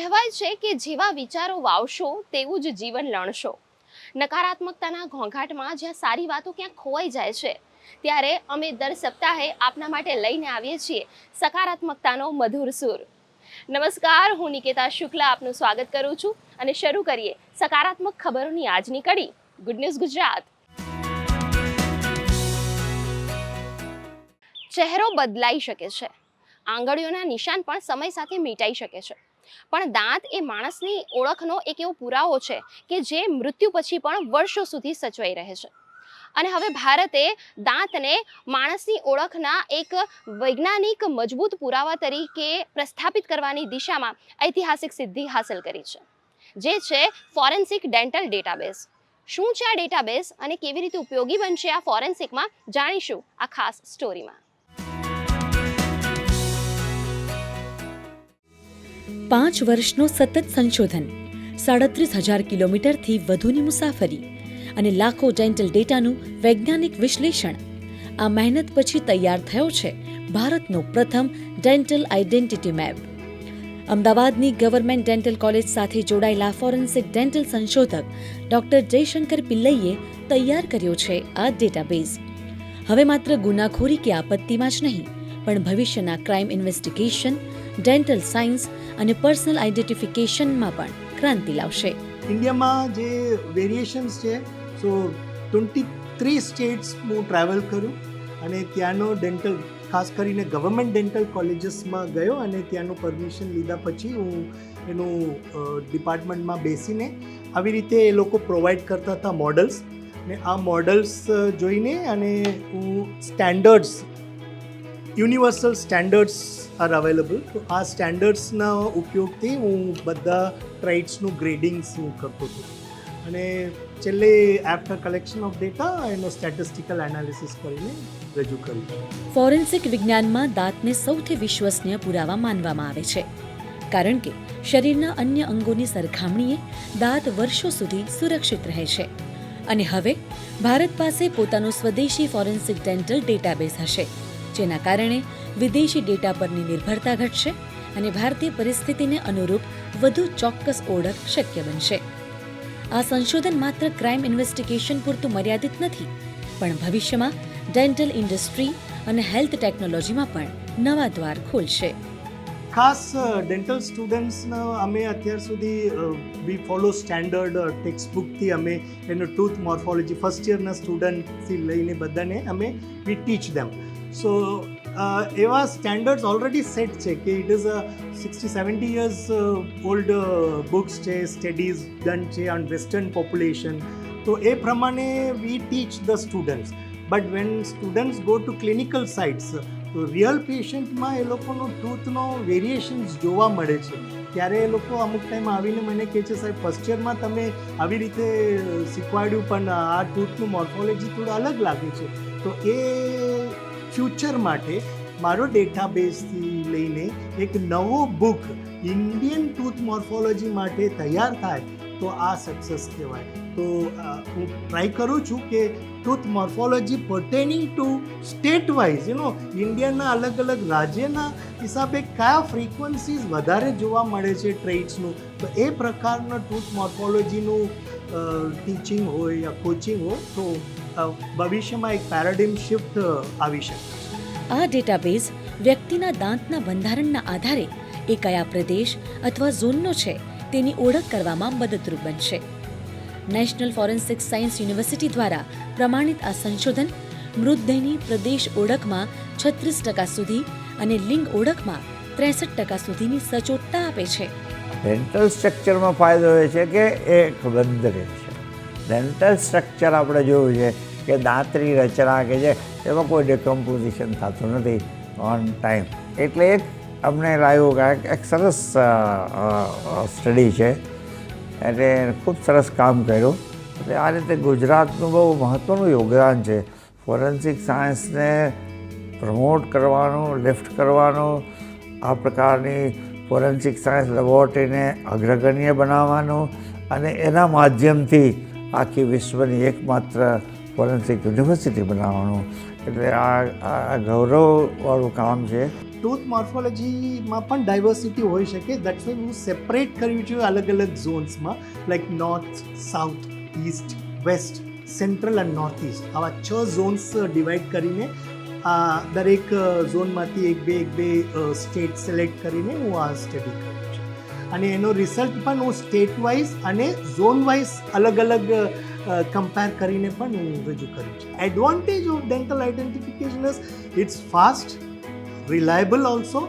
કહેવાય છે કે જેવા વિચારો વાવશો તેવું જ જીવન લણશો. નકારાત્મકતાના ઘોંઘાટમાં જ્યાં સારી વાતો ક્યાંક ખોવાઈ જાય છે, ત્યારે અમે દર સપ્તાહે આપના માટે લઈને આવીએ છીએ સકારાત્મકતાનો મધુર સૂર. નમસ્કાર, હું નિકેતા શુક્લા આપનું સ્વાગત કરું છું અને શરૂ કરીએ સકારાત્મક ખબરોની આજની કડી ગુડ ન્યૂઝ ગુજરાત. ચહેરો બદલાઈ શકે છે, આંગળીઓના નિશાન પણ સમય સાથે મીટાઈ શકે છે, પણ દાંત એ માણસની ઓળખનો એક એવો પુરાવો છે કે જે મૃત્યુ પછી પણ વર્ષો સુધી સચવાઈ રહે છે. અને હવે ભારતે દાંતને માણસની ઓળખના એક વૈજ્ઞાનિક મજબૂત પુરાવા તરીકે પ્રસ્થાપિત કરવાની દિશામાં ઐતિહાસિક સિદ્ધિ હાંસલ કરી છે, જે છે ફોરેન્સિક ડેન્ટલ ડેટાબેઝ. શું છે આ ડેટાબેઝ અને કેવી રીતે ઉપયોગી બનશે આ ફોરેન્સિકમાં, જાણીશું આ ખાસ સ્ટોરીમાં. 5 વર્ષનું સતત સંશોધન, 37,000 કિલોમીટરથી વધુની મુસાફરી અને લાખો ડેન્ટલ ડેટાનું વૈજ્ઞાનિક વિશ્લેષણ. આ મહેનત પછી તૈયાર થયો છે ભારતનો પ્રથમ ડેન્ટલ આઇડેન્ટિટી મેપ. અમદાવાદની ગવર્મેન્ટ ડેન્ટલ કોલેજ સાથે જોડાયેલા ફોરેન્સિક ડેન્ટલ સંશોધક ડોક્ટર જયશંકર પિલ્લઈએ તૈયાર કર્યો છે આ ડેટાબેઝ. હવે માત્ર ગુનાખોરી કે આપત્તિમાં જ નહીં, પણ ભવિષ્યના ક્રાઇમ ઇન્વેસ્ટિગેશન, ડેન્ટલ સાયન્સ અને પર્સનલ આઇડેન્ટિફિકેશનમાં પણ ક્રાંતિ લાવશે. ઇન્ડિયામાં જે વેરિએશન્સ છે, સો 23 સ્ટેટ્સ હું ટ્રાવેલ કર્યું અને ત્યાંનો ડેન્ટલ, ખાસ કરીને ગવર્મેન્ટ ડેન્ટલ કોલેજીસમાં ગયો અને ત્યાંનું પરમિશન લીધા પછી હું એનું ડિપાર્ટમેન્ટમાં બેસીને આવી રીતે એ લોકો પ્રોવાઈડ કરતા હતા મોડલ્સ, ને આ મોડલ્સ જોઈને અને હું સ્ટેન્ડર્ડ્સ, યુનિવર્સલ સ્ટેન્ડર્ડ્સ આર અવેલેબલ, તો આ સ્ટેન્ડર્ડ્સના ઉપયોગથી હું બધા ટ્રાઇટ્સનું ગ્રેડિંગ્સ હું કરતો હતો અને છેલ્લે આફ્ટર કલેક્શન ઓફ ડેટા એનો સ્ટેટિસ્ટિકલ એનાલિસિસ કરીને રજૂ કર્યું. ફોરેન્સિક વિજ્ઞાનમાં દાંતને સૌથી વિશ્વસનીય પુરાવા માનવામાં આવે છે, કારણ કે શરીરના અન્ય અંગોની સરખામણીએ દાંત વર્ષો સુધી સુરક્ષિત રહે છે. અને હવે ભારત પાસે પોતાનો સ્વદેશી ફોરેન્સિક ડેન્ટલ ડેટાબેઝ હશે, જેના કારણે વિદેશી ડેટા પરની નિર્ભરતા ઘટશે અને ભારતીય પરિસ્થિતિને અનુરૂપ વધુ ચોક્કસ ઓળખ શક્ય બનશે. આ સંશોધન માત્ર ક્રાઇમ ઇન્વેસ્ટિગેશન પૂરતું મર્યાદિત નથી, પણ ભવિષ્યમાં ડેન્ટલ ઇન્ડસ્ટ્રી અને હેલ્થ ટેકનોલોજીમાં પણ નવા દ્વાર ખોલશે. ખાસ ડેન્ટલ સ્ટુડન્ટ્સના અમે અત્યાર સુધી વી ફોલો સ્ટેન્ડર્ડ ટેક્સ્ટબુકથી અમે એનો ટૂથ મોર્ફોલોજી ફર્સ્ટ યરના સ્ટુડન્ટથી લઈને બધાને અમે વી ટીચ ધેમ. સો એવા સ્ટેન્ડર્ડ્સ ઓલરેડી સેટ છે કે it is a 60-70 years old books છે, સ્ટડીઝ ડન છે ઓન વેસ્ટર્ન પોપ્યુલેશન. તો એ પ્રમાણે we teach the students, but when students go to clinical sites, તો રિયલ પેશન્ટમાં એ લોકોનો ટૂથનો વેરિએશન્સ જોવા મળે છે. ત્યારે એ લોકો અમુક ટાઈમ આવીને મને કહે છે, સાહેબ ફર્સ્ટ યરમાં તમે આવી રીતે શીખવાડ્યું પણ આ ટૂથનું મોર્ફોલોજી થોડું અલગ લાગે છે. તો એ ફ્યુચર માટે મારો ડેટાબેઝથી લઈને એક નવો બુક ઇન્ડિયન ટૂથ મોર્ફોલોજી માટે તૈયાર થાય તો આ સક્સેસ કહેવાય. તો હું ટ્રાય કરું છું કે tooth morphology pertaining to state wise, ઇન્ડિયાના અલગ અલગ રાજ્યના હિસાબે કયા ફ્રીક્વન્સીઝ વધારે જોવા મળે છે ટ્રેઇટ્સનું, તો એ પ્રકારના ટૂથ મોર્ફોલોજીનું ટીચિંગ હોય યા કોચિંગ હોય તો ભવિષ્યમાં એક પેરાડિમ શિફ્ટ આવી શકે છે. આ ડેટાબેઝ વ્યક્તિના દાંતના બંધારણના આધારે એ કયા પ્રદેશ અથવા ઝોનનો છે તેની ઓળખ કરવામાં મદદરૂપ બનશે. નેશનલ ફોરેન્સિક સાયન્સ યુનિવર્સિટી દ્વારા પ્રમાણિત આ સંશોધન મૃતદેહની પ્રદેશ ઓળખમાં 36% સુધી અને લિંગ ઓળખમાં 63% સુધીની સચોટતા આપે છે. ડેન્ટલ સ્ટ્રક્ચરમાં ફાયદો એ છે કે એ બંધ રહે છે. ડેન્ટલ સ્ટ્રક્ચર આપણે જોયું છે કે દાંતની રચના કે છે એમાં કોઈ ડિકમ્પોઝિશન થતું નથી ઓન ટાઈમ. એટલે એક અમને લાગ્યું કે એક સરસ સ્ટડી છે, એટલે ખૂબ સરસ કામ કર્યું. એટલે આ રીતે ગુજરાતનું બહુ મહત્ત્વનું યોગદાન છે ફોરેન્સિક સાયન્સને પ્રમોટ કરવાનું, લિફ્ટ કરવાનું, આ પ્રકારની ફોરેન્સિક સાયન્સ લેબોરેટરીને અગ્રગણ્ય બનાવવાનું અને એના માધ્યમથી આખી વિશ્વની એકમાત્ર ફોરેન્સિક યુનિવર્સિટી બનાવવાનું. એટલે આ ગૌરવવાળું કામ છે. ટૂથ મોર્ફોલોજીમાં પણ ડાયવર્સિટી હોઈ શકે. દેટ્સ વાય હું સેપરેટ કર્યું છે અલગ અલગ ઝોન્સમાં, like north, south, east, west, central and north east, આવા 6 ઝોન્સ ડિવાઈડ કરીને દરેક ઝોનમાંથી એક બે સ્ટેટ સિલેક્ટ કરીને હું આ સ્ટડી કર્યું છે. અને એનો રિઝલ્ટ પણ હું સ્ટેટ વાઇઝ અને ઝોન વાઇઝ અલગ અલગ કમ્પેર કરીને પણ હું રજૂ કર્યું છે. Advantage of dental identification is it's fast, reliable also,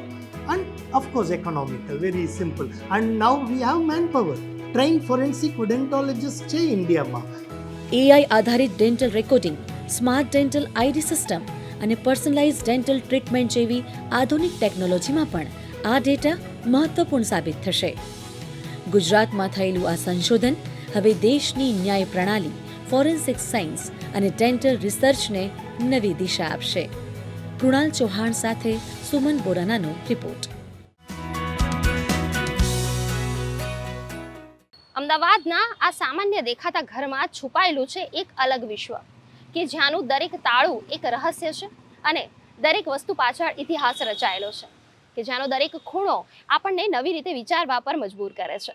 and of course economical, very simple. And now we have manpower, trained forensic odontologists છે ઇન્ડિયામાં. AI આધારિત dental recording, smart dental ID system અને પર્સનલાઇઝ ડેન્ટલ ટ્રીટમેન્ટ જેવી આધુનિક ટેકનોલોજીમાં પણ આ data મહત્વપૂર્ણ સાબિત થશે. ગુજરાતમાં થયેલું આ સંશોધન હવે દેશની ન્યાય પ્રણાલી, ફોરેન્સિક સાયન્સ અને ડેન્ટલ રિસર્ચને નવી દિશા આપશે. કૃણાલ ચૌહાણ સાથે સુમન બોરાનાનો રિપોર્ટ. અમદાવાદના આ સામાન્ય દેખાતા ઘરમાં છુપાયેલું છે એક અલગ વિશ્વ, કે જ્યાંનું દરેક તાળું એક રહસ્ય છે અને દરેક વસ્તુ પાછળ ઇતિહાસ રચાયેલો છે, કે જ્યાંનો દરેક ખૂણો આપણને નવી રીતે વિચારવા પર મજબૂર કરે છે.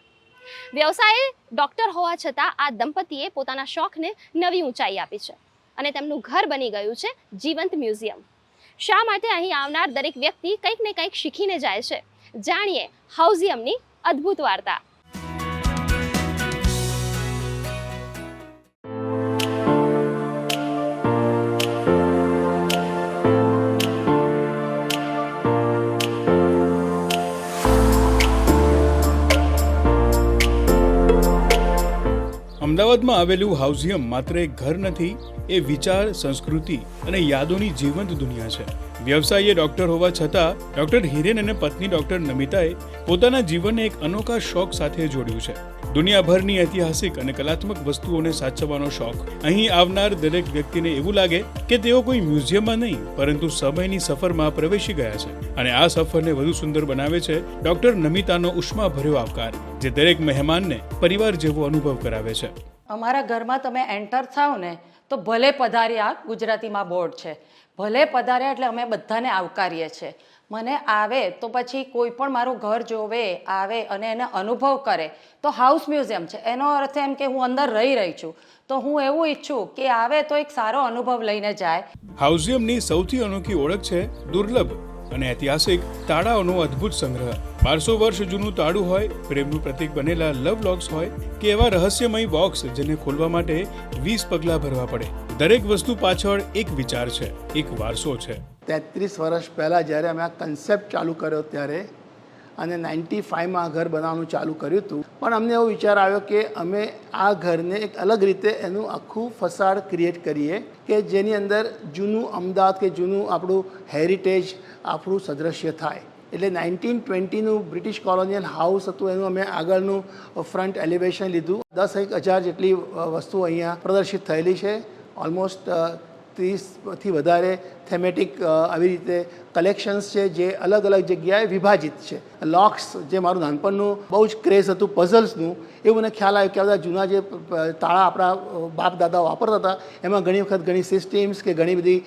વ્યવસાયે ડૉક્ટર હોવા છતાં આ દંપતીએ પોતાના શોખને નવી ઊંચાઈ આપી છે અને તેમનું ઘર બની ગયું છે જીવંત મ્યુઝિયમ. શા માટે અહીં આવનાર દરેક વ્યક્તિ કંઈક ને કંઈક શીખીને જાય છે? જાણીએ હાઉઝિયમની અદ્ભુત વાર્તા. અમદાવાદમાં આવેલું હાઉઝિયમ માત્ર એક ઘર નથી, એ વિચાર, સંસ્કૃતિ અને યાદોની જીવંત દુનિયા છે. વ્યવસાયે ડૉક્ટર હોવા છતાં ડૉક્ટર હિરેન અને પત્ની ડૉક્ટર નમિતાએ પોતાના જીવનને એક અનોખા શોખ સાથે જોડ્યું છે. દુનિયાભરની ઐતિહાસિક અને કલાત્મક વસ્તુઓને સાચવવાનો શોખ. અહીં આવનાર દરેક વ્યક્તિને એવું લાગે કે તેઓ કોઈ મ્યુઝિયમમાં નહીં, પરંતુ સમયની સફરમાં પ્રવેશી ગયા છે. અને આ સફરને વધુ સુંદર બનાવે છે ડૉક્ટર નમિતાનો ઉષ્માભર્યો આવકાર, જે દરેક મહેમાનને પરિવાર જેવો અનુભવ કરાવે છે. અમારા ઘરમાં તમે એન્ટર થાવ ને તો ભલે પધાર્યા, ગુજરાતીમાં બોર્ડ છે, ભલે પધાર્યા એટલે અમે બધાને આવકારીએ છીએ. મને આવે તો પછી કોઈ પણ મારું ઘર જોવે, આવે અને એને અનુભવ કરે તો હાઉસ મ્યુઝિયમ છે, એનો અર્થ એમ કે હું અંદર રહી છું. તો હું એવું ઈચ્છું કે આવે તો એક સારો અનુભવ લઈને જાય. હાઉઝિયમની સૌથી અનોખી ઓળખ છે દુર્લભ અને ઐતિહાસિક તાળાઓનો અદ્ભુત સંગ્રહ. 1200 વર્ષ જૂનું તાળું હોય, પ્રેમનું પ્રતીક બનેલા લવ લોક્સ હોય કે એવા રહસ્યમય બોક્સ જેને ખોલવા માટે 20 પગલાં ભરવા પડે. દરેક વસ્તુ પાછળ એક વિચાર છે, એક વારસો છે. 33 વર્ષ પહેલાં જ્યારે અમે આ કન્સેપ્ટ ચાલુ કર્યો ત્યારે, અને 95માં ઘર બનાવવાનું ચાલુ કર્યું હતું, પણ અમને એવો વિચાર આવ્યો કે અમે આ ઘરને એક અલગ રીતે એનું આખું ફસાડ ક્રિએટ કરીએ કે જેની અંદર જૂનું અમદાવાદ કે જૂનું આપણું હેરિટેજ આપણું સદૃશ્ય થાય. એટલે 1920નું બ્રિટિશ કોલોનિયલ હાઉસ હતું, એનું અમે આગળનું ફ્રન્ટ એલિવેશન લીધું. 10,000 જેટલી વસ્તુઓ અહીંયા પ્રદર્શિત થયેલી છે. ઓલમોસ્ટ 30થી વધારે થેમેટિક આવી રીતે કલેક્શન્સ છે જે અલગ અલગ જગ્યાએ વિભાજિત છે. લોક્સ, જે મારું નાનપણનું બહુ જ ક્રેઝ હતું પઝલ્સનું, એવું મને ખ્યાલ આવ્યો કે આ બધા જૂના જે તાળા આપણા બાપ દાદા વાપરતા હતા એમાં ઘણી વખત ઘણી સિસ્ટમ્સ કે ઘણી બધી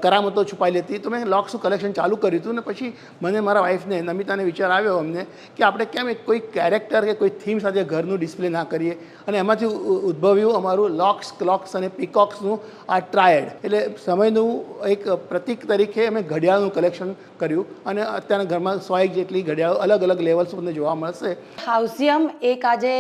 કરામતો છુપાયેલી હતી. તો મેં લોક્સનું કલેક્શન ચાલુ કર્યું હતું ને પછી મને મારા વાઈફને નમિતાને વિચાર આવ્યો અમને કે આપણે કેમ એક કોઈ કેરેક્ટર કે કોઈ થીમ સાથે ઘરનું ડિસ્પ્લે ના કરીએ, અને એમાંથી ઉદ્ભવ્યું અમારું લોક્સ, ક્લોક્સ અને પીકોક્સનું આ ટ્રાયડ. એટલે સમયનું એક પ્રતીક તરીકે અમે ઘડિયાળનું કલેક્શન કર્યું અને અત્યારના ઘરમાં 100 જેટલી ઘડિયાળો અલગ અલગ લેવલ્સ તમને જોવા મળશે. હાઉઝિયમ એક આજે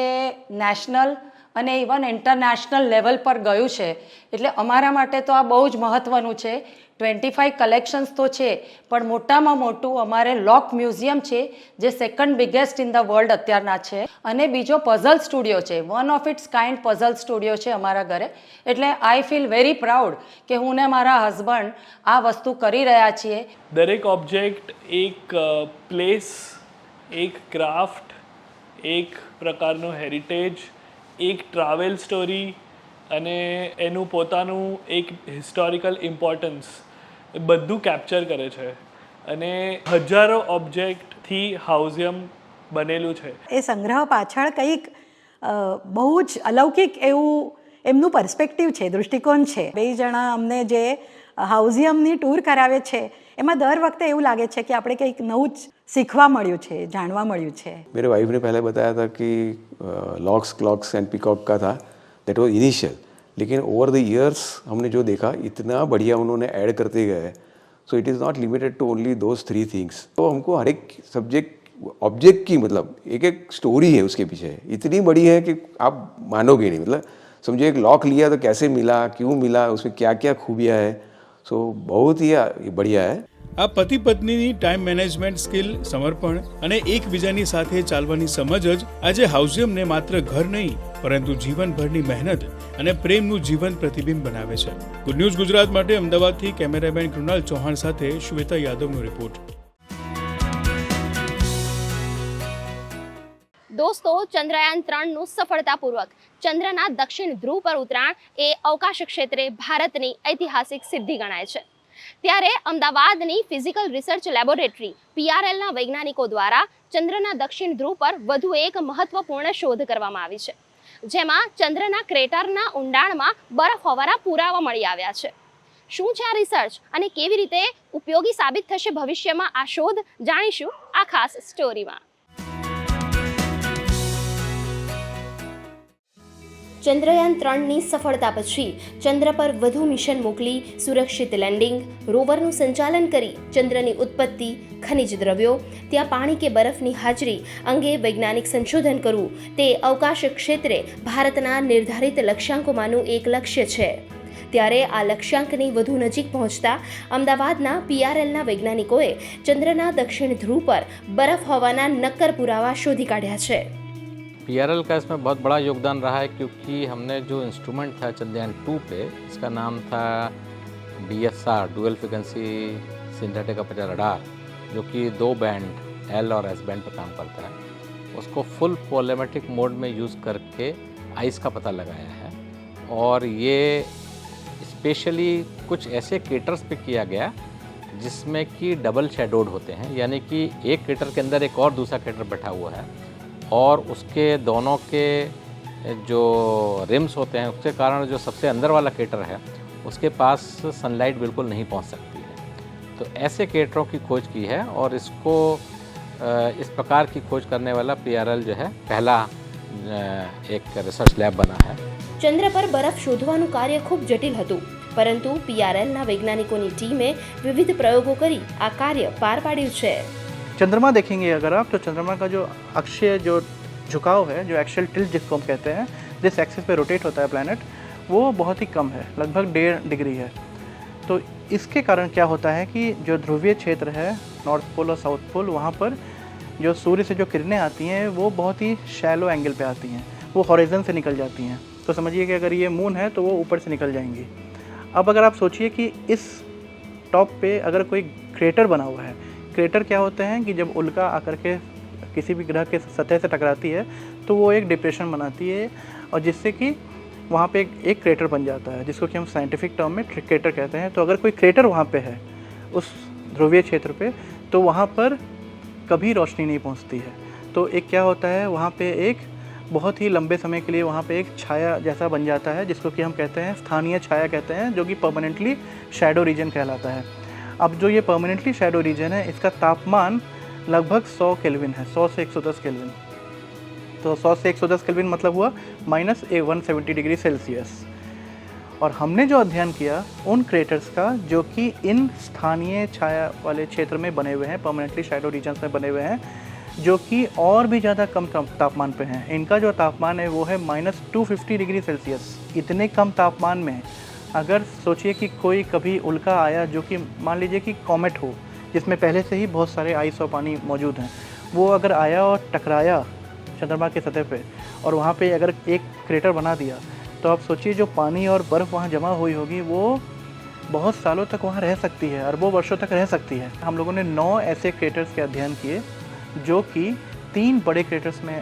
નેશનલ અને ઇવન ઇન્ટરનેશનલ લેવલ પર ગયું છે, એટલે અમારા માટે તો આ બહુ જ મહત્ત્વનું છે. 25 કલેક્શન્સ તો છે, પણ મોટામાં મોટું અમારે લોક મ્યુઝિયમ છે જે second biggest in the world અત્યારના છે. અને બીજો પઝલ સ્ટુડિયો છે, one of its kind puzzle studio છે અમારા ઘરે. એટલે આઈ ફીલ વેરી પ્રાઉડ કે હું ને મારા હસબન્ડ આ વસ્તુ કરી રહ્યા છીએ. દરેક ઓબ્જેક્ટ એક પ્લેસ, એક ક્રાફ્ટ, એક પ્રકારનો હેરિટેજ, એક ટ્રાવેલ સ્ટોરી અને એનું પોતાનું એક હિસ્ટોરિકલ ઇમ્પોર્ટન્સ, બધું કેપ્ચર કરે છે. અને હજારો ઓબ્જેક્ટથી હાઉઝિયમ બનેલું છે. એ સંગ્રહ પાછળ કંઈક બહુ જ અલૌકિક એવું એમનું પર્સ્પેક્ટિવ છે, દૃષ્ટિકોણ છે. બે જણા અમને જે હાઉઝિયમની ટૂર કરાવે છે એમાં દર વખતે એવું લાગે છે કે આપણે કંઈક નવું જ શીખવા મળ્યું છે, જાણવા મળ્યું છે. मेरे वाइफ ने पहले बताया था कि लॉक्स क्लॉक्स एंड पिकॉक का था, दैट वाज इनिशियल, लेकिन ओवर द ईयर्स हमने जो देखा इतना बढ़िया उन्होंने ऐड करते गए, so it is not limited to only those 3 things. तो हमको हर एक सब्जेक्ट ऑब्जेक्ट की मतलब एक एक स्टोरी है उसके पीछे, इतनी बड़ी है कि आप मानोगे नहीं. मतलब समझो एक लॉक लिया तो कैसे मिला, क्यों मिला, उसमें क्या क्या खूबियाँ है, सो बहुत ही बढ़िया है. આ પતિ પત્નીની ટાઈમ મેનેજમેન્ટ સ્કિલ, સમર્પણ અને એકબીજાની સાથે ચાલવાની સમજ જ આજે હાઉસિયમને માત્ર ઘર નહીં પરંતુ જીવનભરની મહેનત અને પ્રેમનું જીવંત પ્રતિબિંબ બનાવે છે. ગુડ ન્યૂઝ ગુજરાત માટે અમદાવાદથી કેમેરામેન કૃણાલ ચૌહાણ સાથે શ્વેતા યાદવનો રિપોર્ટ. દોસ્તો, ચંદ્રયાન 3નું સફળતાપૂર્વક ચંદ્રના દક્ષિણ ધ્રુવ પર ઉતરાણ એ અવકાશ ક્ષેત્રે ભારતની ઐતિહાસિક સિદ્ધિ ગણાય છે. ત્યારે અમદાવાદની ફિઝિકલ રિસર્ચ લેબોરેટરી PRLના વૈજ્ઞાનિકો દ્વારા ચંદ્રના દક્ષિણ ધ્રુવ પર વધુ એક મહત્વપૂર્ણ શોધ કરવામાં આવી છે, જેમાં ચંદ્રના ક્રેટરના ઊંડાણમાં બરફ હોવાના પુરાવા મળી આવ્યા છે. શું છે આ રિસર્ચ અને કેવી રીતે ઉપયોગી સાબિત થશે ભવિષ્યમાં આ શોધ, જાણીશું આ ખાસ સ્ટોરીમાં. ચંદ્રયાન 3ની સફળતા પછી ચંદ્ર પર વધુ મિશન મોકલી સુરક્ષિત લેન્ડિંગ, રોવરનું સંચાલન કરી ચંદ્રની ઉત્પત્તિ, ખનિજ દ્રવ્યો, ત્યાં પાણી કે બરફની હાજરી અંગે વૈજ્ઞાનિક સંશોધન કરવું તે અવકાશ ક્ષેત્રે ભારતના નિર્ધારિત લક્ષ્યાંકોમાંનું એક લક્ષ્ય છે. ત્યારે આ લક્ષ્યાંકની વધુ નજીક પહોંચતા અમદાવાદના PRLના વૈજ્ઞાનિકોએ ચંદ્રના દક્ષિણ ધ્રુવ પર બરફ હોવાના નક્કર પુરાવા શોધી કાઢ્યા છે. PRL का इसमें बहुत बड़ा योगदान रहा है, क्योंकि हमने जो इंस्ट्रूमेंट था चंद्रयान 2 पे, इसका नाम था DSR, dual frequency synthetic aperture radar, जो कि 2 बैंड L और S बैंड पर काम करता है, उसको फुल वॉल्यूमेट्रिक मोड में यूज़ करके आइस का पता लगाया है. और ये स्पेशली कुछ ऐसे क्रेटर्स पे किया गया जिसमें कि डबल शेडोड होते हैं, यानी कि एक क्रेटर के अंदर एक और दूसरा क्रेटर बैठा हुआ है और उसके दोनों के जो रिम्स होते हैं उसके कारण जो सबसे अंदर वाला क्रेटर है उसके पास सनलाइट बिल्कुल नहीं पहुंच सकती है. तो ऐसे क्रेटरों की खोज की है और इसको इस प्रकार की खोज करने वाला PRL जो है पहला एक रिसर्च लैब बना है. ચંદ્ર પર બરફ શોધવાનું કાર્ય ખૂબ જટિલ હતું, પરંતુ PRLના વૈજ્ઞાનિકોની ટીમે વિવિધ પ્રયોગો કરી આ કાર્ય પાર પાડ્યું છે. चंद्रमा देखेंगे अगर आप, तो चंद्रमा का जो अक्षीय जो झुकाव है, जो एक्सियल टिल्ट जिसको हम कहते हैं, जिस एक्सिस पे रोटेट होता है प्लैनेट, वो बहुत ही कम है, लगभग 1.5 डिग्री है. तो इसके कारण क्या होता है कि जो ध्रुवीय क्षेत्र है, नॉर्थ पोल और साउथ पोल, वहाँ पर जो सूर्य से जो किरणें आती हैं वो बहुत ही शैलो एंगल पे आती हैं, वो हॉरिजन से निकल जाती हैं. तो समझिए कि अगर ये मून है तो वो ऊपर से निकल जाएंगी. अब अगर आप सोचिए कि इस टॉप पे अगर कोई क्रेटर बना हुआ है, क्रेटर क्या होते हैं कि जब उल्का आकर के किसी भी ग्रह के सतह से टकराती है तो वो एक डिप्रेशन बनाती है और जिससे कि वहाँ पे एक क्रेटर बन जाता है, जिसको कि हम साइंटिफिक टर्म में क्रेटर कहते हैं. तो अगर कोई क्रेटर वहाँ पे है उस ध्रुवीय क्षेत्र पे, तो वहाँ पर कभी रोशनी नहीं पहुँचती है. तो एक क्या होता है, वहाँ पे एक बहुत ही लंबे समय के लिए वहाँ पे एक छाया जैसा बन जाता है, जिसको कि हम कहते हैं स्थानीय छाया कहते हैं, जो कि परमानेंटली शैडो रीजन कहलाता है. अब जो ये परमानेंटली शैडो रीजन है, इसका तापमान लगभग 100 केल्विन है, 100 से 110 केल्विन. तो 100 से 110 केल्विन मतलब हुआ -170 डिग्री सेल्सियस. और हमने जो अध्ययन किया उन क्रेटर्स का जो कि इन स्थानीय छाया वाले क्षेत्र में बने हुए हैं, परमानेंटली शैडो रीजन्स में बने हुए हैं, जो कि और भी ज़्यादा कम तापमान पे हैं. इनका जो तापमान है वो है -250 डिग्री सेल्सियस. इतने कम तापमान में अगर सोचिए कि कोई कभी उल्का आया, जो कि मान लीजिए कि कॉमेट हो, जिसमें पहले से ही बहुत सारे आइस और पानी मौजूद हैं, वो अगर आया और टकराया चंद्रमा के सतह पे और वहाँ पे अगर एक क्रेटर बना दिया, तो आप सोचिए जो पानी और बर्फ़ वहाँ जमा हुई होगी वो बहुत सालों तक वहाँ रह सकती है, अरबों वर्षों तक रह सकती है. हम लोगों ने 9 ऐसे क्रेटर्स के अध्ययन किए जो कि 3 बड़े क्रेटर्स में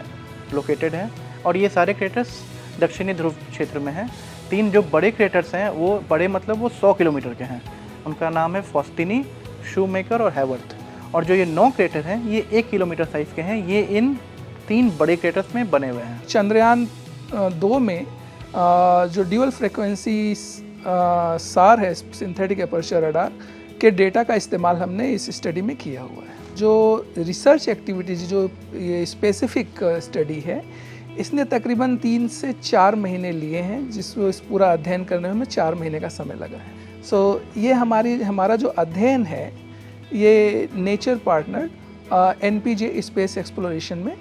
लोकेटेड हैं और ये सारे क्रेटर्स दक्षिणी ध्रुव क्षेत्र में हैं. 3 जो बड़े क्रेटर्स हैं वो बड़े मतलब वो 100 किलोमीटर के हैं. उनका नाम है फॉस्टिनी, शूमेकर और हैवर्थ. और जो ये 9 क्रेटर हैं ये 1 किलोमीटर साइज़ के हैं. ये इन 3 बड़े क्रेटर्स में बने हुए हैं. चंद्रयान 2 में जो ड्यूअल फ्रिक्वेंसी सार है सिंथेटिक अपर्चर रडार, के डेटा का इस्तेमाल हमने इस स्टडी में किया हुआ है। जो रिसर्च एक्टिविटीज़, जो ये स्पेसिफिक स्टडी है, इसने तकरीबन 3 से 4 महीने लिए हैं, जिसको इस पूरा अध्ययन करने में हमें 4 महीने का समय लगा है। ये हमारा जो अध्ययन है ये nature partner NPJ space exploration में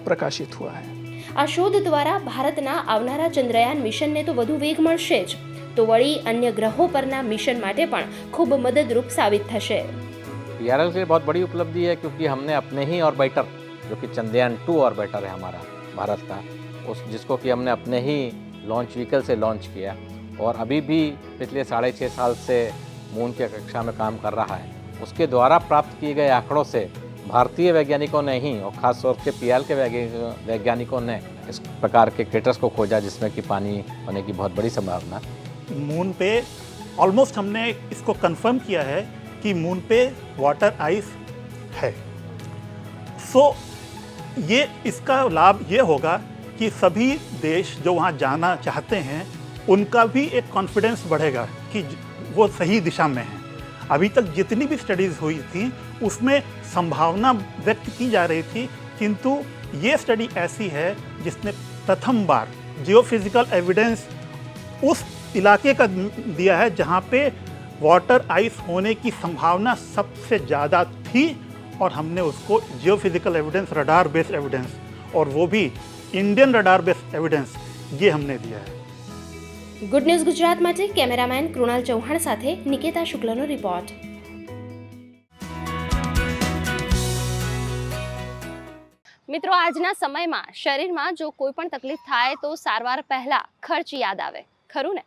प्रकाशित हुआ है। આ શોધ દ્વારા ભારતના આવનારા ચંદ્રયાન મિશનને તો વધુ વેગ મળશે જ, તો વળી अन्य ગ્રહો પરના મિશન માટે પણ ખૂબ મદદરૂપ સાબિત થશે। PRL के लिए बहुत बड़ी उपलब्धि है, क्योंकि हमने अपने ही ऑर्बिटर, जो कि चंद्रयान 2 ऑर्बिटर है हमारा भारत का, जिसको कि हमने अपने ही लॉन्च व्हीकल से लॉन्च किया और अभी भी पिछले 6.5 साल से मून की कक्षा में काम कर रहा है। उसके द्वारा प्राप्त किए गए आंकड़ों से भारतीय वैज्ञानिकों ने ही और ख़ास तौर से PRL के वैज्ञानिकों ने इस प्रकार के क्रेटर्स को खोजा जिसमें कि पानी होने की बहुत बड़ी संभावना। मून पे ऑलमोस्ट हमने इसको कंफर्म किया है कि मून पे वाटर आइस है। ये इसका लाभ ये होगा कि सभी देश जो वहाँ जाना चाहते हैं उनका भी एक कॉन्फिडेंस बढ़ेगा कि वो सही दिशा में है। अभी तक जितनी भी स्टडीज़ हुई थी उसमें संभावना व्यक्त की जा रही थी, किंतु ये स्टडी ऐसी है जिसने प्रथम बार जियोफिजिकल एविडेंस उस इलाके का दिया है जहाँ पे वाटर आइस होने की संभावना सबसे ज़्यादा थी, और हमने उसको geophysical evidence, radar based evidence, और वो भी इंडियन रडार बेस्ड एविडेंस, ये हमने दिया है। ગુડ ન્યૂઝ ગુજરાત માટે કેમેરામેન કૃણાલ ચૌહાણ સાથે નિકેતા શુક્લનો રિપોર્ટ। મિત્રો, આજના સમયમાં શરીરમાં જો કોઈ પણ તકલીફ થાય તો સારવાર પહેલા ખર્ચ યાદ આવે, ખરું ને?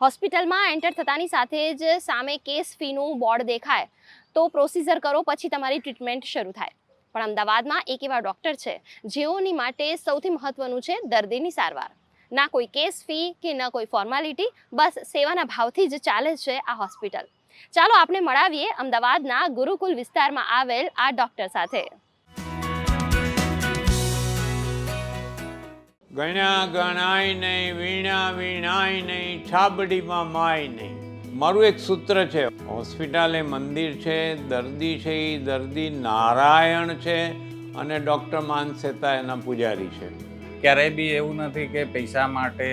હોસ્પિટલમાં એન્ટર થતાની સાથે જ સામે કેસ ફીનું બોર્ડ દેખાય તો પ્રોસિજર કરો, પછી તમારી ટ્રીટમેન્ટ શરૂ થાય। પણ અમદાવાદમાં એક એવા ડૉક્ટર છે જેઓની માટે સૌથી મહત્વનું છે દર્દીની સારવાર। ના કોઈ કેસ ફી કે ન કોઈ ફોર્માલિટી, બસ સેવાના ભાવથી જ ચાલે છે આ હોસ્પિટલ। ચાલો આપણે મળાવીએ અમદાવાદના ગુરુકુલ વિસ્તારમાં આવેલ આ ડૉક્ટર સાથે। ગણ્યા ગણાય નહીં, વીણા વીણાય નહીં, છાબડીમાં માય નહીં। મારું એક સૂત્ર છે, હોસ્પિટલ એ મંદિર છે, દર્દી છે એ દર્દી નારાયણ છે અને ડૉક્ટર માનસેતા એના પૂજારી છે। ક્યારેય બી એવું નથી કે પૈસા માટે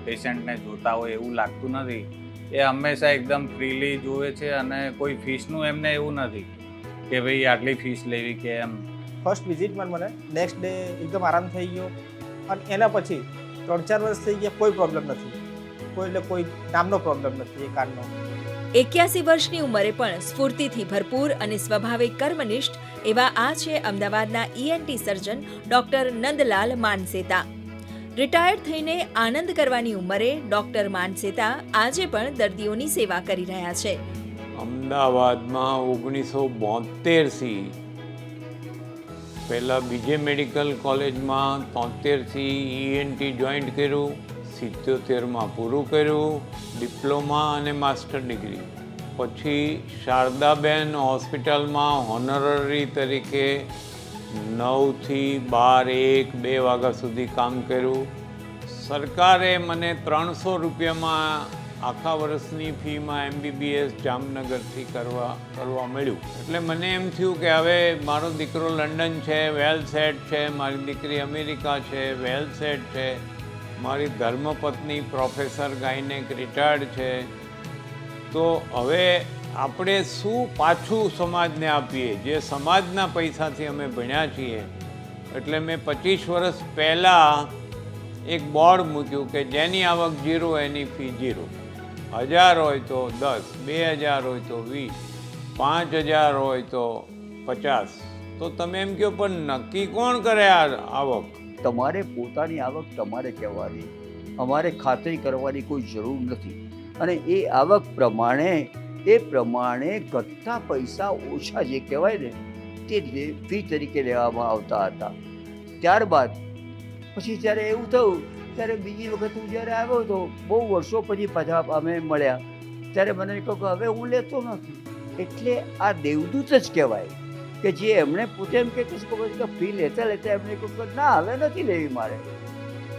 પેશન્ટને જોતા હોય એવું લાગતું નથી। એ હંમેશા એકદમ ફ્રીલી જોવે છે અને કોઈ ફીસનું એમને એવું નથી કે ભાઈ આટલી ફીસ લેવી કે એમ। ફર્સ્ટ વિઝિટમાં મને નેક્સ્ટ ડે એકદમ આરામ થઈ ગયો અને એના પછી 3-4 વર્ષ થઈ ગયા, કોઈ પ્રોબ્લેમ નથી, કોઈ નામનો પ્રોબ્લેમ નથી એ કાનનો। 81 વર્ષની ઉંમરે પણ સ્ફૂર્તિથી ભરપૂર અને સ્વાભાવિક કર્મનિષ્ઠ એવા આ છે અમદાવાદના ENT surgeon doctor Nandlal Mansetta. Retired થઈને આનંદ કરવાની ઉંમરે ડોક્ટર માનસેતા આજે પણ દર્દીઓની સેવા કરી રહ્યા છે। અમદાવાદમાં 1972થી પહેલાં બીજે મેડિકલ કોલેજમાં 73થી ENT જોઈન્ટ કર્યું, 77માં પૂરું કર્યું, ડિપ્લોમા અને માસ્ટર ડિગ્રી, પછી શારદાબેન હોસ્પિટલમાં હોનરરી તરીકે 9થી 12, 1, 2 વાગ્યા સુધી કામ કર્યું। સરકારે મને 300 રૂપિયામાં આખા વર્ષની ફીમાં MBBS જામનગરથી કરવા મળ્યું। એટલે મને એમ થયું કે હવે મારો દીકરો લંડન છે, વેલ સેટ છે, મારી દીકરી અમેરિકા છે, વેલ સેટ છે, મારી ધર્મપત્ની પ્રોફેસર ગાયનેક રિટાયર્ડ છે, તો હવે આપણે શું પાછું સમાજને આપીએ, જે સમાજના પૈસાથી અમે ભણ્યા છીએ। એટલે મેં 25 વર્ષ પહેલાં એક બોર્ડ મૂક્યું કે જેની આવક 0 એની ફી 0, 1000 હોય તો 10, 2000 હોય તો 20, 5000 હોય તો 50। તો તમે એમ કહો પણ નક્કી કોણ કરે આ આવક? તમારે પોતાની આવક તમારે કહેવાની, અમારે ખાતરી કરવાની કોઈ જરૂર નથી। અને એ આવક પ્રમાણે ઘટતા પૈસા ઓછા જે કહેવાય ને તે ફી તરીકે લેવામાં આવતા હતા। ત્યારબાદ પછી જ્યારે એવું થયું ત્યારે બીજી વખત હું જ્યારે આવ્યો તો બહુ વર્ષો પછી પાછા અમે મળ્યા ત્યારે મને કહ્યું કે હવે હું લેતો નથી। એટલે આ દેવદૂત જ કહેવાય કે જે એમણે પોતે એમ કે ફી લેતા એમને કહ્યું ના હવે નથી લેવી મારે।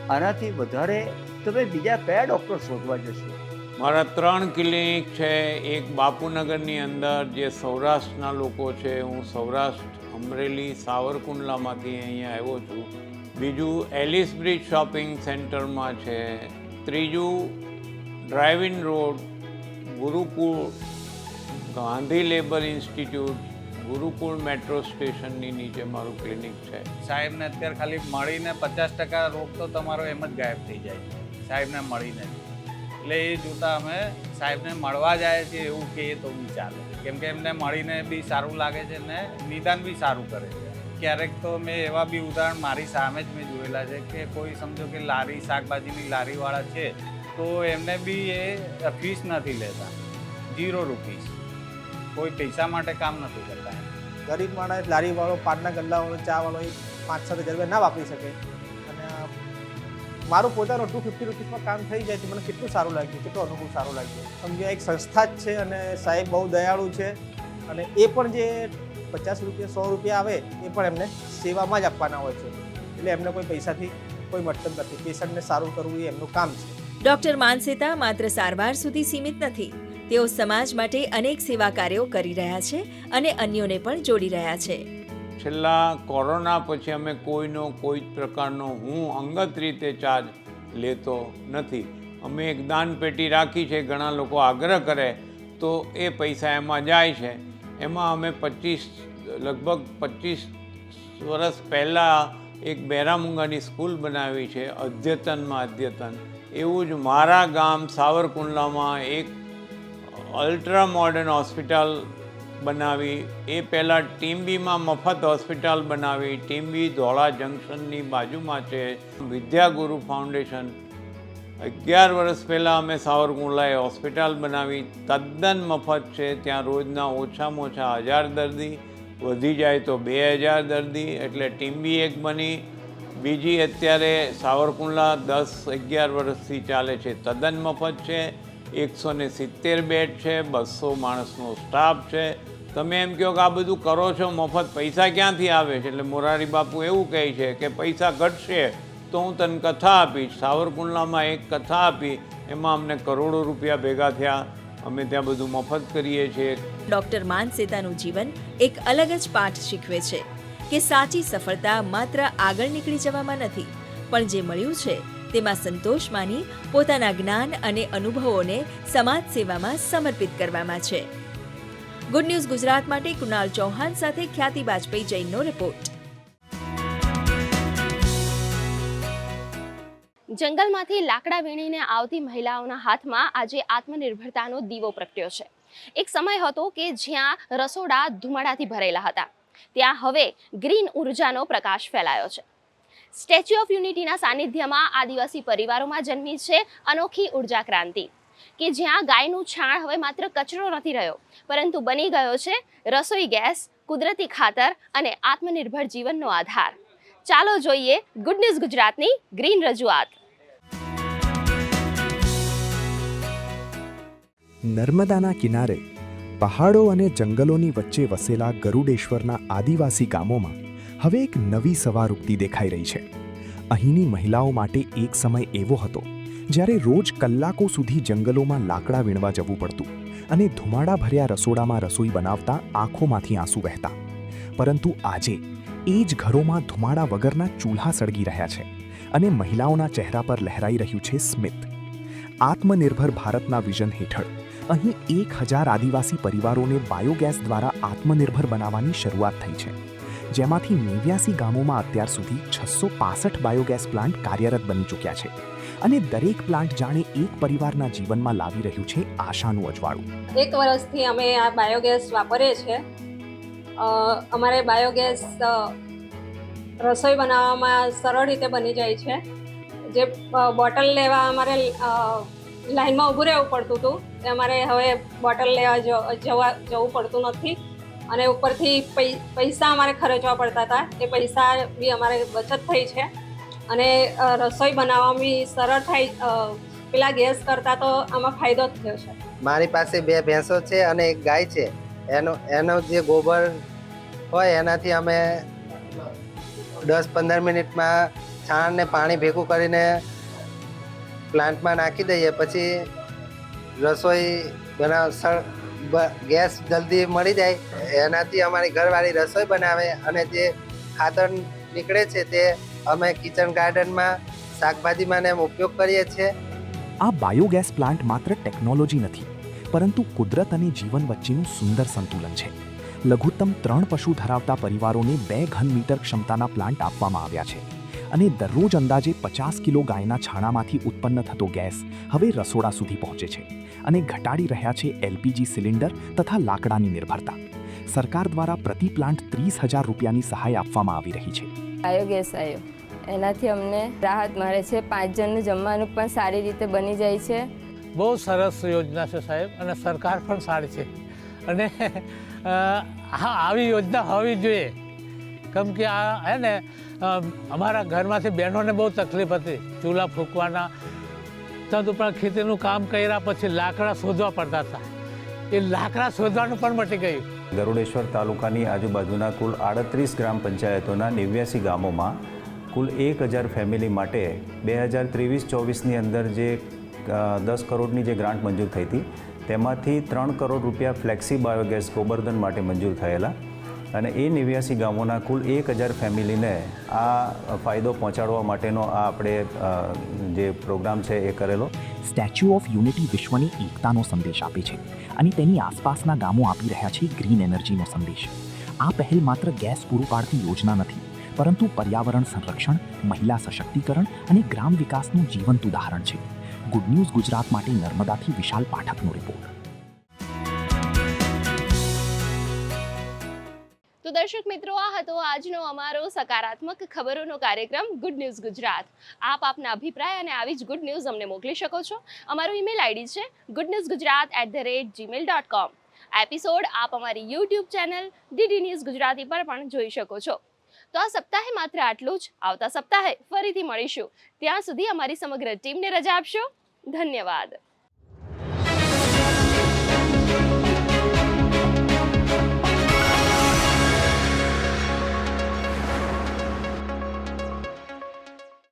આનાથી વધારે તમે બીજા કયા ડૉક્ટર શોધવા જશો? મારા 3 ક્લિનિક છે. એક બાપુનગરની અંદર જે સૌરાષ્ટ્રના લોકો છે, હું સૌરાષ્ટ્ર અમરેલી સાવરકુંડલામાંથી અહીંયા આવ્યો છું. બીજું એલિસ બ્રિજ શોપિંગ સેન્ટરમાં છે. ત્રીજું ડ્રાઇવિંગ રોડ ગુરુકુળ ગાંધી લેબર ઇન્સ્ટિટ્યૂટ ગુરુકુળ મેટ્રો સ્ટેશનની નીચે મારું ક્લિનિક છે. સાહેબને અત્યારે ખાલી મળીને 50% રોગ તો તમારો એમ જ ગાયબ થઈ જાય છે સાહેબને મળીને. એટલે એ જોતાં અમે સાહેબને મળવા જાય છે એવું કહીએ તો બી ચાલે, કેમ કે એમને મળીને બી સારું લાગે છે ને નિદાન બી સારું કરે છે. ક્યારેક તો મેં એવા બી ઉદાહરણ મારી સામે જ મેં જોયેલા છે કે કોઈ સમજો કે લારી શાકભાજીની લારીવાળા છે તો એમને બી એ ફીસ નથી લેતા, 0 રૂપીસ. કોઈ પૈસા માટે કામ નથી કરતા. ગરીબ માણસ લારીવાળો, પાનના ગલ્લાવાળો, ચાવાળો એ 5-7 હજાર રૂપિયા ના વાપરી શકે અને મારું પોતાનું 250 રૂપીસમાં કામ થઈ જાય છે. મને કેટલું સારું લાગ્યું, કેટલો અનુભવ સારો લાગ્યો. સમજો એક સંસ્થા જ છે અને સાહેબ બહુ દયાળુ છે અને એ પણ જે 50 રૂપિયા 100 રૂપિયા આવે એ પણ એમને સેવામાં જ આપવાના હોય છે. એટલે એમને કોઈ પૈસાથી કોઈ મતલબ નથી. પેશન્ટને સારું કરવું એ એમનું કામ છે. ડોક્ટર માનસેતા માત્ર સારવાર સુધી સીમિત નથી. તેઓ સમાજ માટે અનેક સેવા કાર્યો કરી રહ્યા છે અને અન્યોને પણ જોડી રહ્યા છે. છેલ્લા કોરોના પછી અમે કોઈનો કોઈ જ પ્રકારનો હું અંગત રીતે ચાર્જ લેતો નથી. અમે એક દાન પેટી રાખી છે. ઘણા લોકો આગ્રહ કરે તો એ પૈસા એમાં જાય છે. એમાં અમે લગભગ 25 વર્ષ પહેલાં એક બેરામુંગાની સ્કૂલ બનાવી છે, અદ્યતનમાં અદ્યતન. એવું જ મારા ગામ સાવરકુંડલામાં એક અલ્ટ્રા મોડર્ન હોસ્પિટલ બનાવી. એ પહેલાં ટીમ્બીમાં મફત હોસ્પિટલ બનાવી. ટીમ્બી ધોળા જંકશનની બાજુમાં છે વિદ્યાગુરુ ફાઉન્ડેશન. 11 વર્ષ પહેલાં અમે સાવરકુંડલાએ હોસ્પિટલ બનાવી, તદ્દન મફત છે. ત્યાં રોજના ઓછામાં ઓછા 1000 દર્દી, વધી જાય તો 2000 દર્દી. એટલે ટીમ્બી એક બની. બીજી અત્યારે સાવરકુંડલા 10-11 વર્ષથી ચાલે છે, તદ્દન મફત છે. 170 બેડ છે, 200 માણસનો સ્ટાફ છે. તમે એમ કહો કે આ બધું કરો છો મફત, પૈસા ક્યાંથી આવે છે? એટલે મોરારી બાપુ એવું કહે છે કે પૈસા ઘટશે તો હું તને કથા આપીશ. સાવરકુંડલામાં એક કથા આપી, એમાં અમને કરોડો રૂપિયા ભેગા થયા. અમે ત્યાં બધું મફત કરીએ છીએ. ડોક્ટર માનસેતાનું જીવન એક અલગ જ પાઠ શીખવે છે કે સાચી સફળતા માત્ર આગળ નીકળી જવામાં નથી, પણ જે મળ્યું છે તેમાં સંતોષ માની પોતાના જ્ઞાન અને અનુભવોને સમાજ સેવામાં સમર્પિત કરવામાં છે. ગુડ ન્યૂઝ ગુજરાત માટે કુણાલ ચૌહાણ સાથે ખ્યાતિ બાજપેયી જૈનનો રિપોર્ટ. જંગલમાંથી લાકડા વીણીને આવતી મહિલાઓના હાથમાં આજે આત્મનિર્ભરતાનો દીવો પ્રગટ્યો છે. એક સમય હતો કે જ્યાં રસોડા ધુમાડાથી ભરેલા હતા, ત્યાં હવે ગ્રીન ઉર્જાનો પ્રકાશ ફેલાયો છે. સ્ટેચ્યુ ઓફ યુનિટીના સાનિધ્યમાં આદિવાસી પરિવારોમાં જન્મી છે અનોખી ઉર્જા ક્રાંતિ, કે જ્યાં ગાયનું છાણ હવે માત્ર કચરો નથી રહ્યો, પરંતુ બની ગયો છે રસોઈ ગેસ, કુદરતી ખાતર અને આત્મનિર્ભર જીવનનો આધાર. ચાલો જોઈએ ગુડ ન્યૂઝ ગુજરાતની ગ્રીન રજૂઆત. નર્મદાના કિનારે પહાડો અને જંગલોની વચ્ચે વસેલા ગરુડેશ્વરના આદિવાસી ગામોમાં હવે એક નવી સવાર ઉગતી દેખાઈ રહી છે. અહીંની મહિલાઓ માટે એક સમય એવો હતો જ્યારે રોજ કલાકો સુધી જંગલોમાં લાકડા વીણવા જવું પડતું અને ધુમાડા ભર્યા રસોડામાં રસોઈ બનાવતા આંખોમાંથી આંસુ વહેતા. પરંતુ આજે એ જ ઘરોમાં ધુમાડા વગરના ચૂલ્હા સળગી રહ્યા છે અને મહિલાઓના ચહેરા પર લહેરાઈ રહ્યું છે સ્મિત. આત્મનિર્ભર ભારતના વિઝન હેઠળ અહીં 1000 આદિવાસી પરિવારોને બાયોગેસ દ્વારા આત્મનિર્ભર બનાવવાની શરૂઆત થઈ છે, જેમાંથી 89 ગામોમાં અત્યાર સુધી 665 બાયોગેસ પ્લાન્ટ કાર્યરત બની ચૂક્યા છે અને દરેક પ્લાન્ટ જાણે એક પરિવારના જીવનમાં લાવી રહ્યું છે આશાનું અજવાળું. 1 વર્ષથી અમે આ બાયોગેસ વાપરીએ છીએ. અમારે બાયોગેસ રસોઈ બનાવવામાં સરળ રીતે બની જાય છે. જે બોટલ લેવા અમારે લાઈનમાં ઊભું રહેવું પડતું હતું, એ અમારે હવે બોટલ લેવા જવું પડતું નથી. અને ઉપરથી પૈસા અમારે ખર્ચવા પડતા હતા, એ પૈસા બી અમારે બચત થઈ છે અને રસોઈ બનાવવામાં બી સરળ થાય. પેલા ગેસ કરતાં તો આમાં ફાયદો જ થયો છે. મારી પાસે 2 ભેંસો છે અને 1 ગાય છે. એનો જે ગોબર હોય એનાથી અમે 10-15 મિનિટમાં છાણ ને પાણી ભેગું કરીને પ્લાન્ટમાં નાખી દઈએ. પછી રસોઈ ગેસ જલ્દી મળી જાય એનાથી અમારી ઘરવાળી રસોઈ બનાવે અને જે ખાતર નીકળે છે તે અમે કિચન ગાર્ડનમાં શાકભાજીમાં ને એમ ઉપયોગ કરીએ છીએ. આ બાયોગેસ પ્લાન્ટ માત્ર ટેકનોલોજી નથી, પરંતુ કુદરત અને જીવન વચ્ચેનું સુંદર સંતુલન છે. લઘુત્તમ 3 પશુ ધરાવતા પરિવારોને 2 ઘન મીટર ક્ષમતાના પ્લાન્ટ આપવામાં આવ્યા છે અને દરરોજ અંદાજે 50 કિલો ગાયના છાણામાંથી ઉત્પન્ન થતો ગેસ હવે રસોડા સુધી પહોંચે છે અને ઘટાડી રહ્યા છે LPG સિલિન્ડર તથા લાકડાની નિર્ભરતા. સરકાર દ્વારા પ્રતિ પ્લાન્ટ 30,000 રૂપિયાની સહાય આપવામાં આવી રહી છે. બાયોગેસ આવ્યો એનાથી અમને રાહત મળે છે. 5 જણનું જમવાનું પણ સારી રીતે બની જાય છે. બહુ સરસ યોજના છે સાહેબ, અને સરકાર પણ સારી છે અને આવી યોજના હોવી જોઈએ. કેમ કે આ હે ને અમારા ઘરમાંથી બહેનોને બહુ તકલીફ હતી ચૂલા ફૂંકવાના. તદુપરાંત ખેતીનું કામ કર્યા પછી લાકડા શોધવા પડતા હતા, એ લાકડા શોધવાનું પણ મટી ગયું. ગરુડેશ્વર તાલુકાની આજુબાજુના કુલ 38 ગ્રામ પંચાયતોના 89 ગામોમાં કુલ 1,000 ફેમિલી માટે 2023-24ની અંદર જે 10 કરોડની જે ગ્રાન્ટ મંજૂર થઈ હતી તેમાંથી 3 કરોડ રૂપિયા ફ્લેક્સી બાયોગેસ ગોબરધન માટે મંજૂર થયેલા અને એ 89 ગામોના કુલ 1,000 ફેમિલીને આ ફાયદો પહોંચાડવા માટેનો આ આપણે જે પ્રોગ્રામ છે એ કરેલો. સ્ટેચ્યુ ઓફ યુનિટી વિશ્વની એકતાનો સંદેશ આપે છે અને તેની આસપાસના ગામો આપી રહ્યા છે ગ્રીન એનર્જીનો સંદેશ. આ પહેલ માત્ર ગેસ પૂરું પાડતી યોજના નથી, પરંતુ પર્યાવરણ સંરક્ષણ, મહિલા સશક્તિકરણ અને ગ્રામ વિકાસનું જીવંત ઉદાહરણ છે. ગુડ ન્યૂઝ ગુજરાત માટે નર્મદાથી વિશાલ પાઠકનો રિપોર્ટ. તો દર્શક મિત્રો, આ હતો આજનો અમારો સકારાત્મક ખબરોનો કાર્યક્રમ ગુડ ન્યૂઝ ગુજરાત. આપ આપના અભિપ્રાય અને આવી જ ગુડ ન્યૂઝ અમને મોકલી શકો છો. અમારો ઈમેલ આઈડી છે goodnewsgujarat@gmail.com. એપિસોડ આપ અમારી YouTube channel DD news Gujarati પર પણ જોઈ શકો છો. તો આ સપ્તાહે માત્ર આટલું જ. આવતા સપ્તાહે ફરીથી મળીશું. ત્યાં સુધી અમારી સમગ્ર ટીમને રજા આપશો. ધન્યવાદ.